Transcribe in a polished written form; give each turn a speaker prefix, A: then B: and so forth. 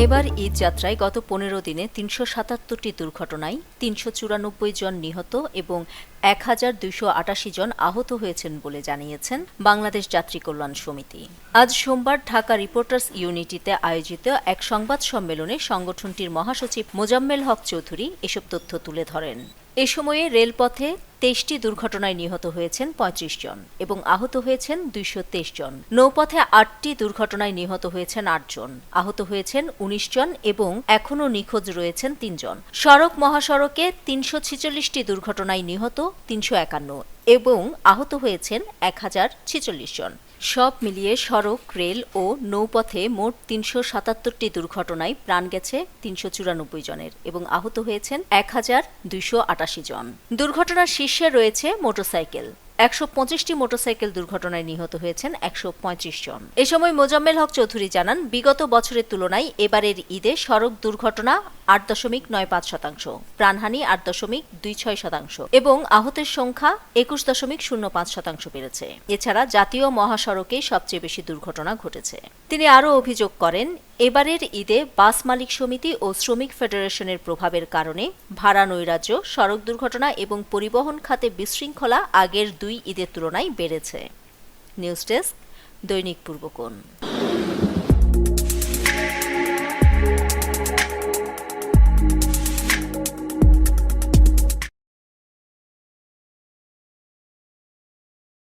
A: এবার ঈদ যাত্রায় গত ১৫ দিনে ৩৭৭টি দুর্ঘটনায় ৩৯৪ জন নিহত এবং ১,২৮৮ জন আহত হয়েছেন বলে জানিয়েছেন বাংলাদেশ যাত্রী কল্যাণ সমিতি। আজ সোমবার ঢাকা রিপোর্টার্স ইউনিটিতে আয়োজিত এক সংবাদ সম্মেলনে সংগঠনটির মহাসচিব মোজাম্মেল হক চৌধুরী এসব তথ্য তুলে ধরেন। এ সময়ে রেলপথে ২৩টি দুর্ঘটনায় নিহত হয়েছেন ৩৫ জন এবং আহত হয়েছেন ২২৩ জন। নৌপথে ৮টি দুর্ঘটনায় নিহত হয়েছেন ৮ জন, আহত হয়েছেন ১৯ জন এবং এখনও নিখোঁজ রয়েছেন ৩ জন। সড়ক মহাসড়কে ৩৪৬টি দুর্ঘটনায় নিহত ৩৫১ এবং আহত হয়েছেন ১,০৪৬ জন। সব মিলিয়ে সড়ক, রেল ও নৌপথে মোট ৩৭৭টি দুর্ঘটনায় প্রাণ গেছে ৩৯৪ জনের এবং আহত হয়েছেন ১,২৮৮ জন। দুর্ঘটনার শীর্ষে রয়েছে মোটরসাইকেল। ১২৫টি মোটরসাইকেল দুর্ঘটনায় নিহত হয়েছেন ১৩৫ জন। এ সময় মোজাম্মেল হক চৌধুরী জানান, বিগত বছরের তুলনায় এবারের ঈদে সড়ক দুর্ঘটনা ৮.৯৫%, প্রাণহানি ৮.26% এবং আহতের সংখ্যা ২১.০৫% বেড়েছে। এছাড়া জাতীয় মহাসড়কে সবচেয়ে বেশি দুর্ঘটনা ঘটেছে। তিনি আরও অভিযোগ করেন, এবারের ঈদে বাস মালিক সমিতি ও শ্রমিক ফেডারেশনের প্রভাবের কারণে ভাড়া নৈরাজ্য, সড়ক দুর্ঘটনা এবং পরিবহন খাতে বিশৃঙ্খলা আগের ২ ঈদের তুলনায় বেড়েছে। নিউজ ডেস্ক, দৈনিক পূর্বকোণ।